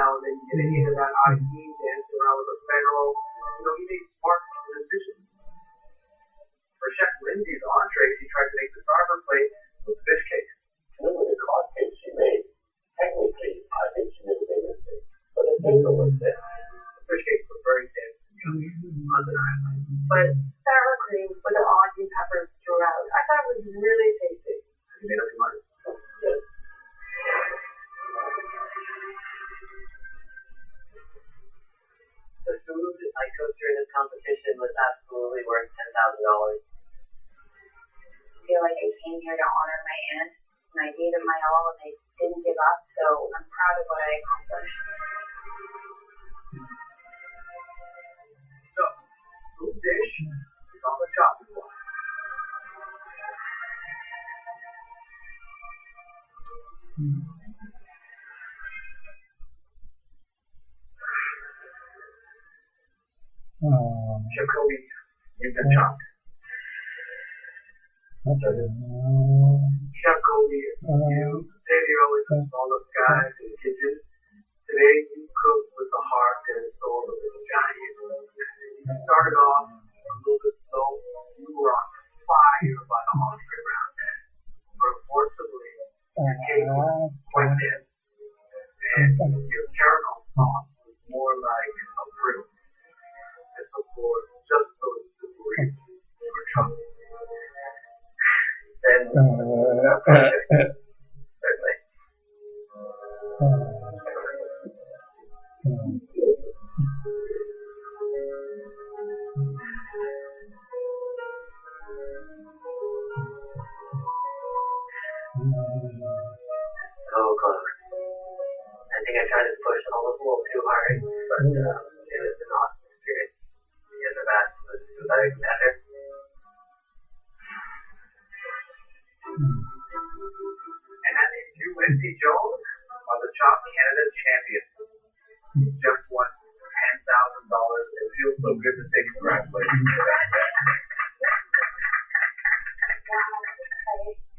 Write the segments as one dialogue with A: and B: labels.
A: now and then you get a hit of that IT dancing around with a federal. He made smart decisions. For Chef Lindsay's entree, she tried to make the starter plate with fish cakes.
B: With the cod cake she made, technically, I think she made a big mistake. But I think it was it.
A: The fish cakes were very dense and yummy. It's undeniable.
C: But sour cream with the onion peppers throughout, I thought it was really tasty.
A: Have you made up your mind?
B: Yes.
D: The food I cooked during this competition was absolutely worth $10,000.
C: I feel like I came here to honor my aunt, and I gave it my all, and I didn't give up, so I'm proud of what I accomplished.
A: So, food dish is on the chopping block. Jacoby, you've been chopped. Jacoby, you said you're always the smallest guy in the kitchen. Today you cook with the heart and soul of a giant. You started off a little bit slow. You were on fire by the entree round then. But unfortunately, your cake was quite dense. And your caramel sauce was more like a brew. And so for just those simple reasons, you were chopped. Then, certainly.
D: So close. I think I tried to push almost a little too hard, but it was an awesome experience. Because of that, was just a better competitor.
A: And that means you, Lindsay Jones, are the Chop Canada champion. You just won $10,000. It feels so good to say congratulations.
C: I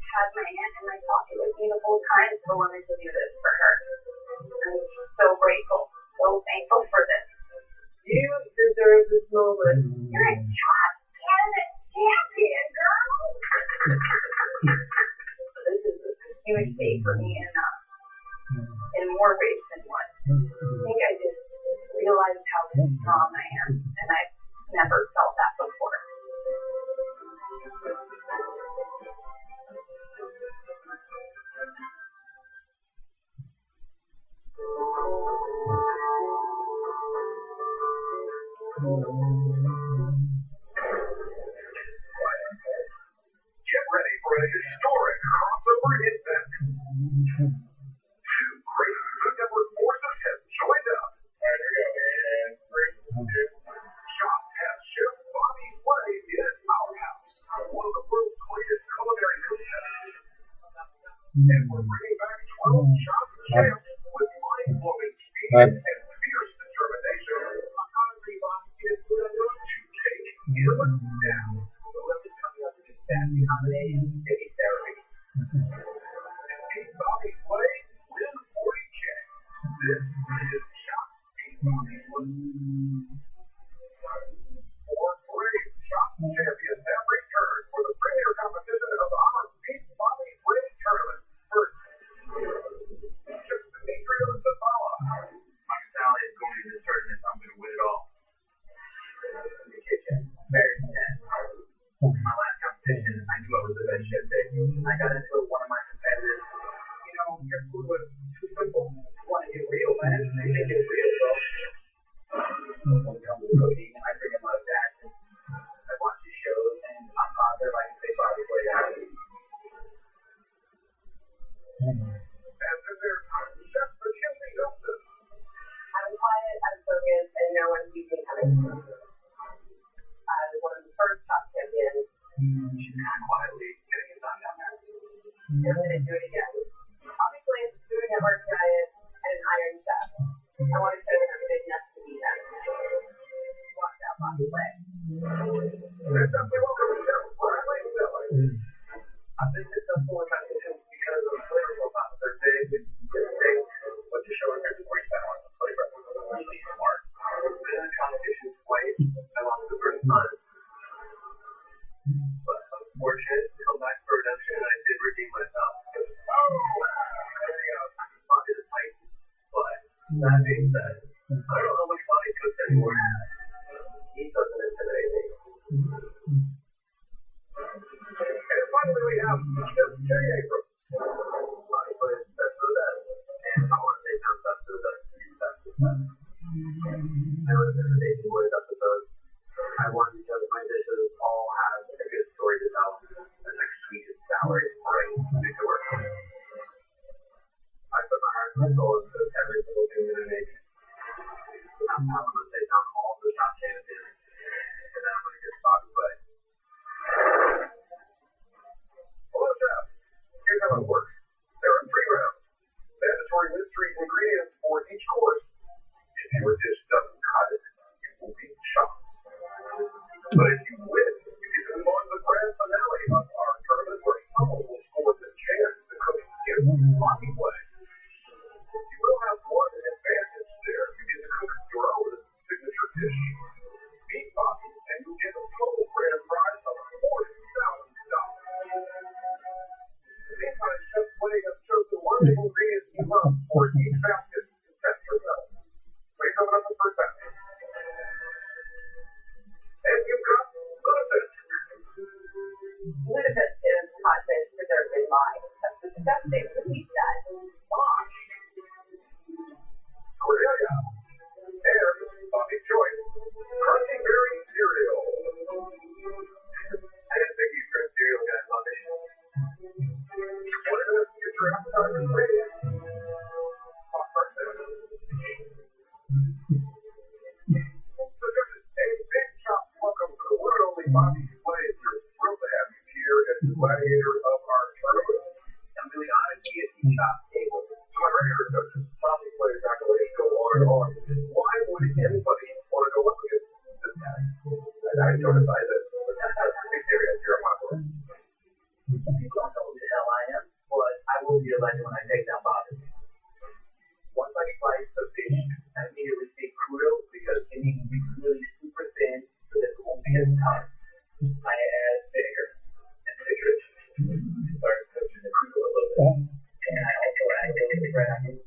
C: had my aunt in my pocket with me the whole time, so I wanted to do this for her. I'm so grateful, so thankful for this.
A: You deserve this moment.
C: You're a Chop Canada champion, girl! So this is a huge day for me in more ways than one. I think I just realized how strong I am, and I've never felt that before.
A: Get ready for a historic crossover event. Two great Food Network forces have joined up. Here we go. And 3, 2. Chop has Chef Bobby Flay in our house, one of the world's greatest culinary contestants. And we're bringing back 12 Chop champs with mind-blowing speed and fierce determination. To take him down. Whoever's coming up against that combination, maybe therapy. Beat Bobby Flay, win 40K. This is Chop Beat Bobby Flay. Four brave Chop champions have returned for the premier competition of our Beat Bobby Flay tournament. First, Chef Demetrios Zavala. My mentality is going to this tournament, I'm going to win it all. In the kitchen, very intense. My last competition, I knew I was the best chef there. I got into it with one of my competitors. Your food was too simple. You want to get real, man. You can get real, bro. When it comes to cooking, I bring a lot of passion. I watch his shows, and I'm positive I can say Bobby Flay out. And then there's Chef Mackenzie Hilton.
C: I'm quiet, I'm focused, and no one sees me coming. I was one of the first Chop champions.
A: She's kind of quietly getting it done down there.
C: I'm going to do it again. Obviously, it's a Food Network diet and an Iron Chef. I want to show them I'm big enough to be that. Watch out, Bobby Flay.
A: Let's definitely welcome Chef Bradley Miller. I've been successful in competitions because of flavor profiles. They're big, distinct, but you show there's a great balance of flavor.
D: I lost the first time. But I'm fortunate to come back for redemption, and I did redeem myself. Oh! Bobby the Titan. But that being said, I don't know how much Bobby cooks anymore. He doesn't intimidate me.
A: And finally, we have Chef J. Abrams.
D: Bobby put his best to the best, and I want to say down best to the best to the best to the best. It was an amazing voice episode. I won because my dishes all have a good story to tell. A nice sweet and sour and bright make it work. I put my heart and my soul into every single thing that I make. I'm going to take down all the top champions, and then I'm going to get Bobby away.
A: Hello, chefs. Here's how it works. There are 3 rounds. Mandatory mystery ingredients for each course. If your dish doesn't cut it, you will be shocked. But if you win, you get to move on to the grand finale of our tournament where someone will score the chance to cook his Bobby way. You will have one advantage there. You get to cook your own signature dish. Beat Bobby, and you'll get a total grand prize of $40,000. Meantime, Chef Way has chosen one of the ingredients you must for each basket to test your mettle. Please open up the first basket. And you've got Lutefisk.
C: Lutefisk is codfish preserved in lye. That's disgusting. Who eats that?
A: Mosh. Cordelia. And Bobby's choice. Crunchy berry cereal.
D: I didn't think you were a cereal guy, Bobby.
A: 20 minutes to get your appetizer ready. Pop-Tart sandwich. So judges, a big shot welcome to the one and only Bobby Plays. We're thrilled to have you here as the gladiator of our tournament.
D: I'm really honored to be at the shop table.
A: To my regular judges, Bobby Plays accolades go on and on. Why would anybody want to go up against this guy? I don't advise it. Be serious, you're a popular.
D: People don't know who the hell I am, but I will be a legend when I take down Bobby. Once I slice the fish, I immediately say crudo because it needs to be really super thin so that it won't be as tough. I add vinegar and citrus to start cooking the crudo a little bit. And I also add the red onion.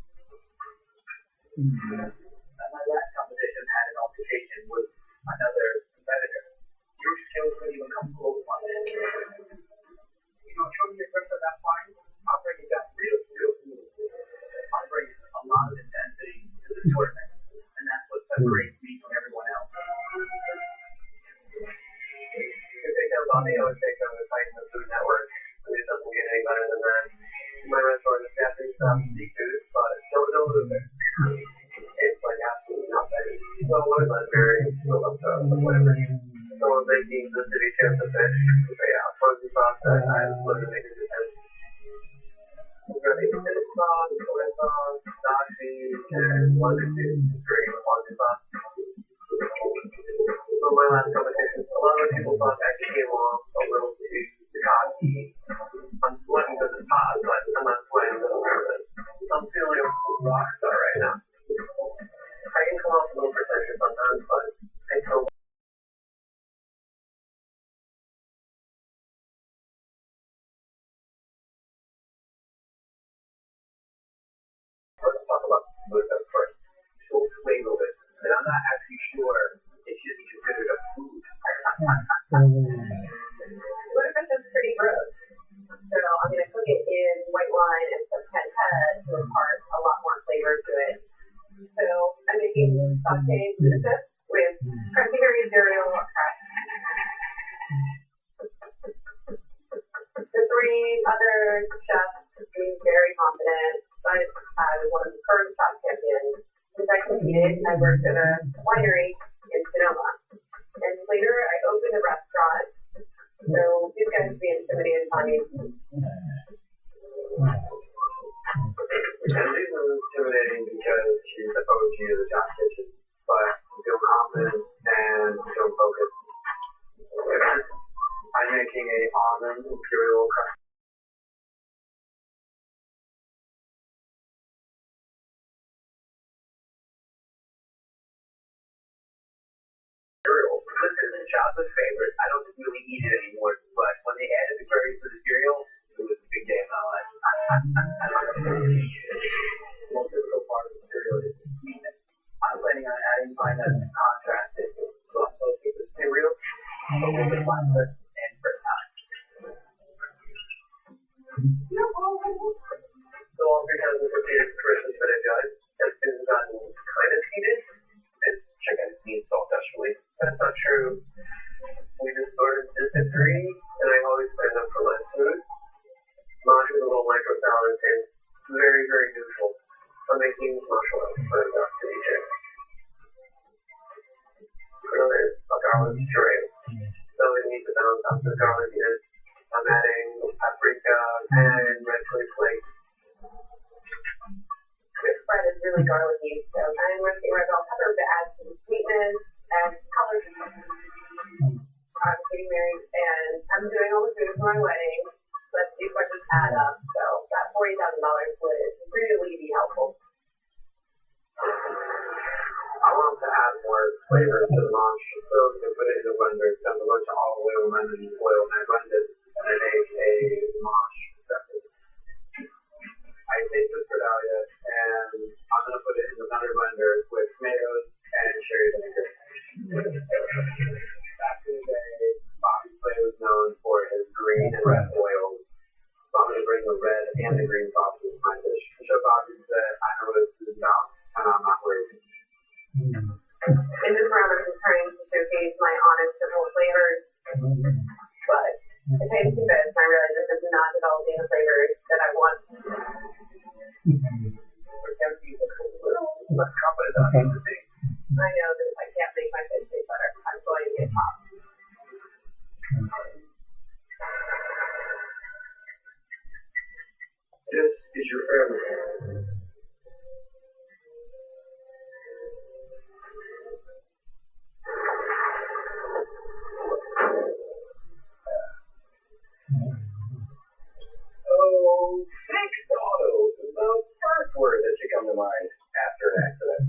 D: My last competition had an altercation with another competitor. Your skills couldn't even come close on that.
A: You don't show me your grip, that's fine. I'll bring it down real smooth.
D: I bring a lot of intensity to the tournament, and that's what separates me from everyone else. To take down Bobby, I would take down the Titan of Food Network. It doesn't get any better than that. My restaurant is Japanese style seafood, but don't know the mix. It's like absolutely nothing. So what is that very filled up to whatever. So I'm making the city champ of fish with a frozen sauce that I put in the making utensils. We're going to make fish sauce, soy sauce, dashi, and lemon juice to create a fondue sauce. So my last competition, a lot of people thought I came off a little too cocky. I'm sweating because it's hot, but I'm not sweating because I'm nervous. I'm feeling a rock star right now. I can come off a little pretentious sometimes, but I feel let's talk about Lutefisk first. So flavorless, and I'm not actually sure it should be considered a food.
C: Lutefisk is pretty gross. So I'm going to cook it in white wine and some pancetta to impart a lot more flavor to it. So I'm making sauteed lutefisk with crunchy berry cereal. The 3 other chefs seem very confident, but I was one of the first top champions. Since I competed, I worked at a winery in Sonoma. And later I opened a restaurant. So these guys would be intimidated by me.
D: And she's intimidating because she's the OG of the Josh Kitchen, but I'm feeling confident and I'm feeling focused. I'm making a almond imperial crust.
A: Cereal.
D: childhood favorite. I don't really eat it anymore, but when they added the berries to the cereal, it was a big day in my life. The most difficult part of the cereal is the sweetness. I'm planning on adding pine nuts to contrast it. So I'm supposed to keep the cereal, but with the pine nuts and fresh time. So all 3,000 persons been adjudged. Has gotten kind of heated. This chicken needs salt desperately. That's not true. We just started this at 3, and I always stand up for my food. Mosh with a little micro salad tastes very, very neutral. I'm making marshmallows for the to eat it. Another is a garlic puree. So we need to balance out the garlicness. I'm adding paprika and red chili flakes.
C: This bread is really garlicky, so I'm roasting red bell pepper to add some sweetness and color. I'm getting married, and I'm doing all the food for my wedding. Let's see if I just add up. So that $40,000 would really be helpful.
D: I want to add more flavor to the mosh, so we can put it in the blender, dump a bunch of olive oil, lemon oil, and I blend it, and I make a mosh dressing. I take this Cordalia, and I'm going to put it in the blender with tomatoes and cherry vinegar. Back in the day, Bobby Flay was known for his green and red oils. So I'm going to bring the red and the green sauce into my dish. Show Bobby that I know what it's about, and I'm not worried.
C: In this round, I'm just trying to showcase my honest, simple flavors. But I taste the fish, and I realize this is not developing the flavors that I want.
D: We're going to use a little less confident on anything.
C: I know that if I can't make my fish taste better, I'm going to get top.
D: This is your family. Oh, fixed auto is the first word that should come to mind after an accident.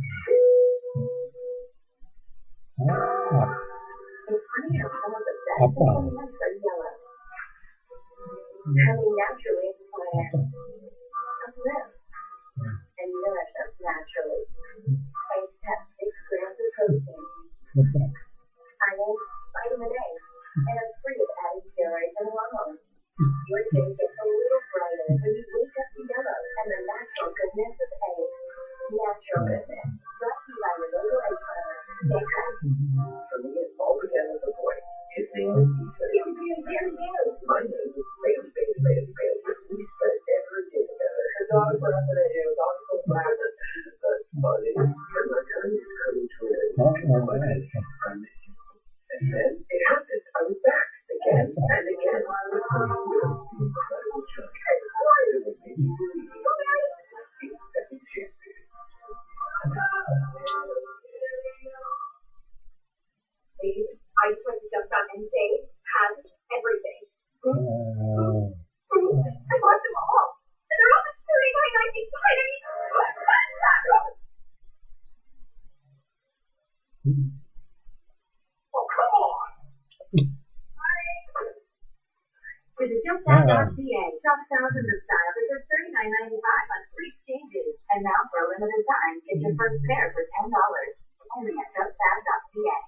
C: It's funny how some of the best implements are yellow. Coming naturally via uplift and nourish us naturally. Except 6 grams of protein, iron, vitamin A, and are free of added steroids and hormones. Your day gets a little brighter when you wake up together and the natural goodness of A. Natural goodness. Brought to you by your local egg farmer. Get that.
D: For me, it all began as a boy. His name was Ethan. My name was Bailey. We spent every day together. The dogs were up what I do. Dogs go flat. That's funny. And my time is coming to an end. I miss you. And then it happened. I was back again and again. Incredible junk. Why did it make me believe? It's second chances.
C: I just want to jump out and say, has everything. I bought them all. And they're all just $39.95. I mean, what's that?
D: Oh, come on!
C: Visit JumpStyle.ca. Shop thousands of styles for just $39.95 on free exchanges. And now for a limited time, get your first pair for $10. Only at JumpStyle.ca.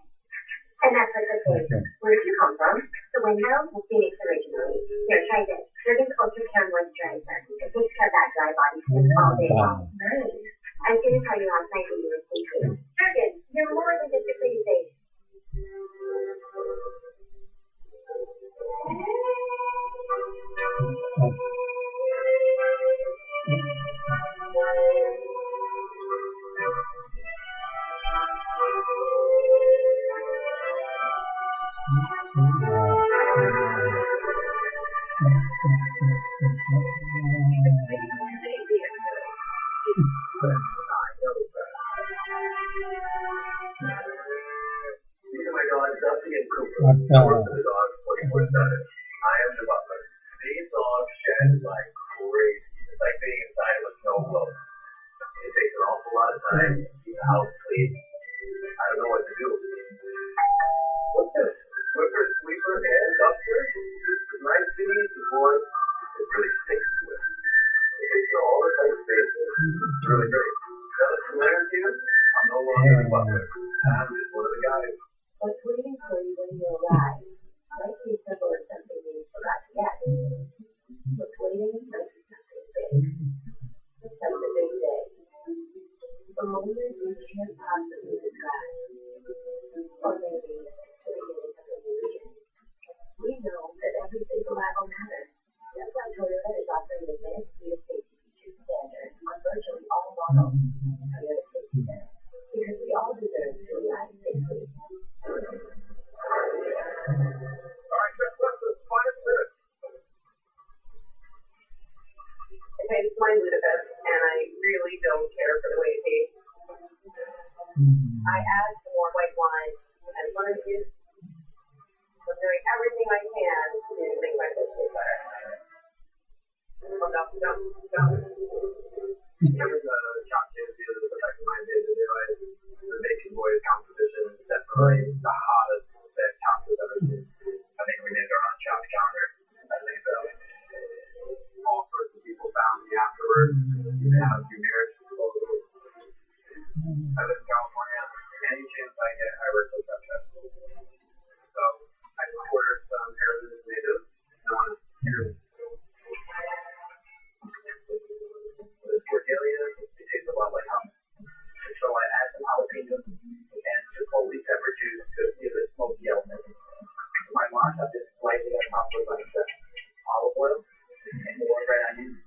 C: And that's what the case. Where did you come from? The Windmill was Phoenix originally. Here, try this. Jergens Ultra Care Moisturizer. It takes care of that dry body skin all day long. Nice. I was going to tell you last night when you were sleeping. Jergens, you're more than just a pretty face.
D: These are my dogs, Dusty and Cooper. I work for the dogs 24/7. I am the butler. These dogs shed like crazy. It's like being inside of a snow globe. It takes an awful lot of time to keep the house clean. I don't know what to do. What's this?
E: We know that every single level matters. That's why Toyota is offering advanced speed safety features standard on virtually all models. Toyota Safety Center. Because we all deserve to ride safely.
A: Alright, just less than 5 minutes.
C: Okay, it's my Ludicrous, and I really don't care for the way it tastes. I add some more white wine and lemon juice. I'm doing everything I can to make my fish taste better. Oh, no.
D: There was a shop kids the other day that reminded me to do it. The Bacon Boys competition is definitely the hottest that Chops has ever seen. I think we named our own Chop counter. I think so. All sorts of people found me afterwards. Even had a few marriage proposals. I live in California. Any chance I get, I work with Chop vegetables. So I ordered some heirloom tomatoes. I want to hear this tortilla. It tastes a lot like hummus. So I add some jalapenos and chipotle pepper juice to give it a smoky element. My mash, I just lightly on top with like olive oil and more red onion.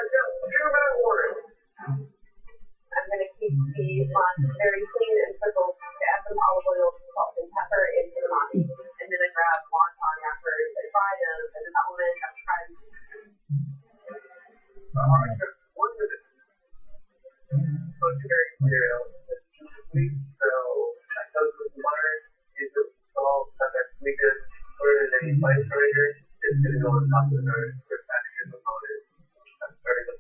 A: Just 2-minute warning.
C: I'm going to keep the mash very clean and pickled. Add some olive oil, salt, and pepper into the mash. And then I grab wonton wrappers and fry them as an element of crunch.
A: Alright, just 1 minute.
D: So it's very cereal. It's too sweet, so I toast with some butter, use some salt, cut that sweetness, put it in any spice grinder. It's going to go on top of the nerd with extra components. I'm starting to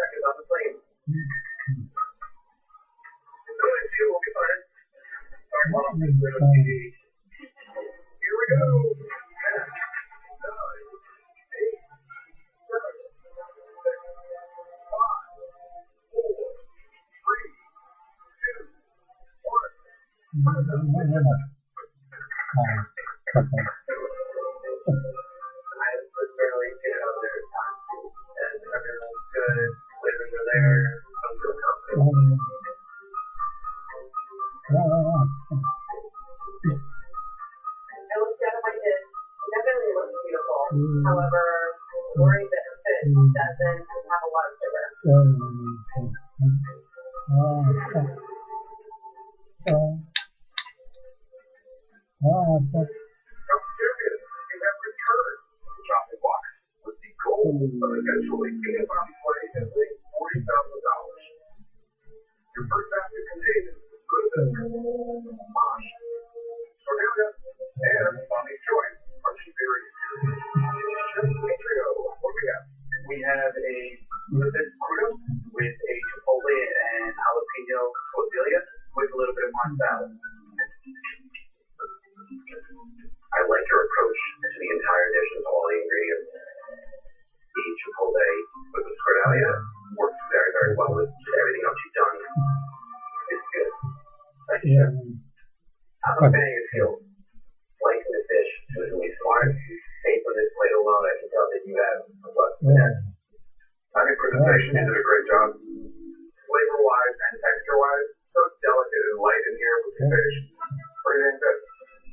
D: seconds on the plane.
A: No issue, we'll be fine. Sorry, Mom, this is TV. Here we go. 10, 9, 8, 7, 6, 5, 4, 3, 2, 1.
D: I was barely get out there in time, and everything was good. Flavors were there. I feel confident.
C: I looked down at my dish. It definitely looks beautiful. However, I'm worried that the fish doesn't have a lot of flavor.
A: Chop champions, you have returned to the chopping block with the goal of eventually being on play and winning $40,000. Your first basket contained Ludicrous, Mosh, Cornelia, and Mommy's Choice. Archie Berry series. Chef Demetrio, what do we have?
D: We have a Ludicrous crudo with a chipotle and jalapeno tortilla with a little bit of mozzarella. I like your approach to the entire dish and all the ingredients. The chipotle with the tortilla works very, very well with everything else you've done. It's good. Thank you, Chef. I'm a fan of your skills. Slicing the fish was really smart. Based on this plate alone, I can tell that you have a blessedness.
A: I think presentation, you did a great job. Flavor-wise and texture-wise, so delicate and light in here with the fish. What do you think that?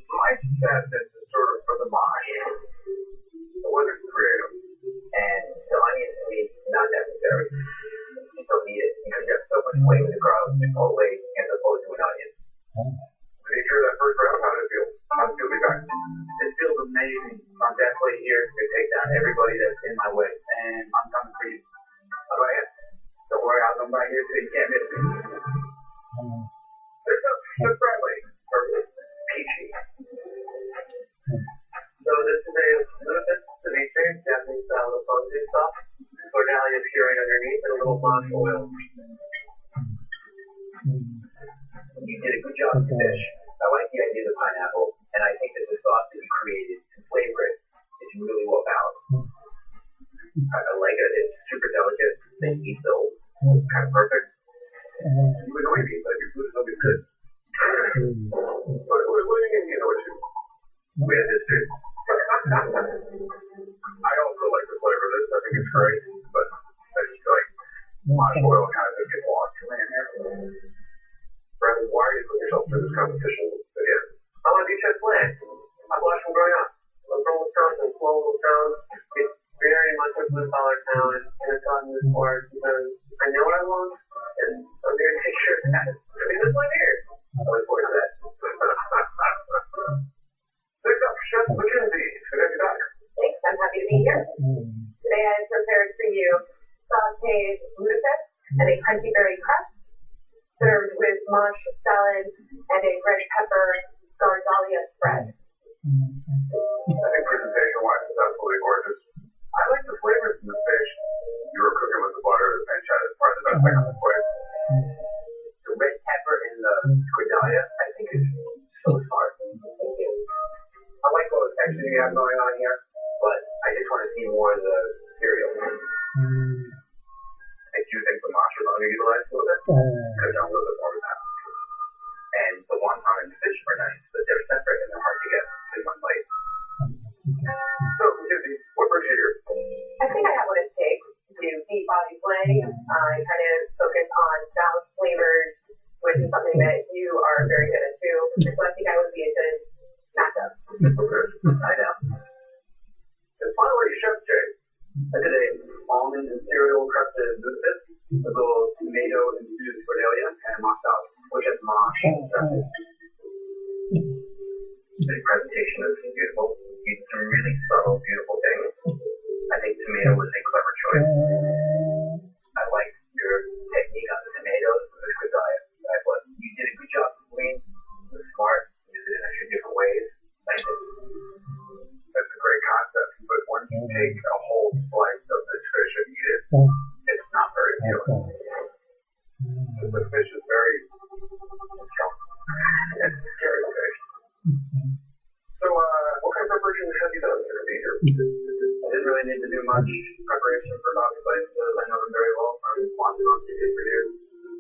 A: My sadness is sort of for the mosh. It wasn't creative.
D: And the onions to me, not necessary. You don't need it because you have so much flavor to grow chipotle as opposed to an onion.
A: Nature of that first round, how did it feel? How's it feel to be back?
D: It feels amazing. I'm definitely here to take down everybody that's in my way, and I'm coming for you. How do I get? Don't worry, I'll come by here so you can't miss me.
A: Next up, Chef Bradley.
D: Peachy. So this is a Ludicrous ceviche, Japanese style of fondue sauce. Cornelia curing underneath and a little mosh oil. You did a good job with the dish. I like the idea of the pineapple, and I think that the sauce that you created to flavor it is really well balanced. I like it. It's super delicate. The heat though, kind of perfect.
A: You annoy me, but your food is always good. What do you mean you annoy you?
D: We had this too.
A: I don't it's great, but I just feel like much oil kind of just gets lost in here.
B: Bradley, why are you putting yourself through this competition again?
D: I want to be Chet's land. I've watched him growing up. I'm from Wisconsin, small little town. It's very much a blue collar town, and I've gotten this far because I know what I want, and I'm here to take sure that. I mean, that's why I'm here. I look forward to that.
A: Next up, Chef Mackenzie. It's good to have you back.
C: Thanks, I'm happy to be here. Today I prepared for you sauteed lutefisk and a crunchy berry crust, served with mosh salad and a fresh pepper scardalia spread.
A: I think presentation-wise, it's absolutely gorgeous. I like the flavors in the fish. You were cooking with the butter and chat is probably the best thing on the plate.
D: The red pepper in the squiddalia, I think, is so smart.
C: Thank you.
D: I like all the texture you have going on here, but I just want to see more of the cereal.
A: I do think the mosh is underutilized a little bit. Could have done a little bit more with that. And the wonton and the fish are nice, but they're separate and they're hard to get in one plate. So, Mackenzie, what brings you here?
C: I think I have what it takes to beat Bobby's way. I kind of focus on balanced flavors, which is something that you are very good at too. So I think I would be a good matchup.
D: I know. And finally, Chef Jay. I did a almond and cereal crusted lutefisk with a little tomato infused cordelia and mosh salad, which is mosh dressing.
A: The presentation is beautiful. You did some really subtle, beautiful things. I think tomato was a clever choice. I liked your technique on the tomatoes with the squiddalia. I thought you did a good job with greens. It was smart. You did it in a few different ways. Thank you. That's a great concept, but when you take a whole slice of this fish and eat it, it's not very appealing. The fish is very strong. It's a scary fish. So, what kind of preparation have you done to be here?
D: I didn't really need to do much preparation for Bobby's Place because I know them very well from watching on TV for years.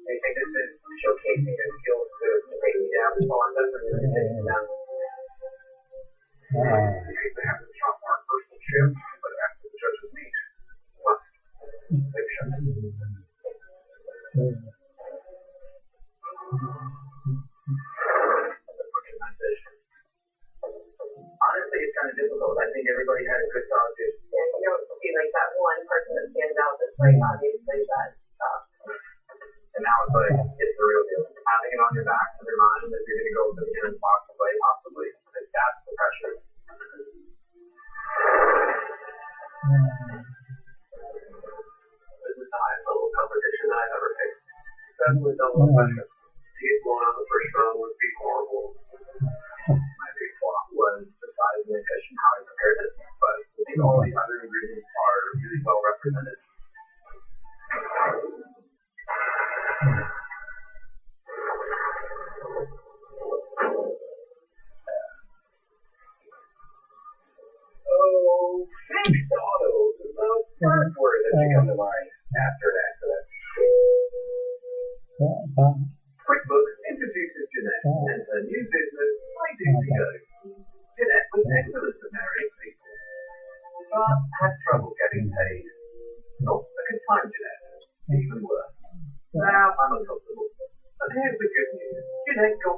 D: I think this is showcasing their skills to take me down while I'm definitely going to take me down.
A: We hate to have to chop our personal chip, but after the judge's meet, must take shots.
D: Honestly, it's kind of difficult. I think everybody had a good solid dish.
C: And you don't see like that one person that stands out that's like obviously that
D: And now it's like, it's the real deal. Having it on your back and your mind that you're going to go to the end box to play, possibly. Like, that's the pressure. This is the highest level of competition that I've ever faced. Especially double pressure. To get blown out the first round would be horrible. My big flaw was the size of the fish and how I prepared it, but I think all the other ingredients are really well represented. Oh, thanks, Otto. The first word that should come to mind after an accident. QuickBooks introduces Jeanette and her new business, My Daisy Go. Jeanette was excellent at marrying people, but had trouble getting paid. Not a good time, Jeanette. Even worse. Now I'm uncomfortable. But here's the good news. Jeanette got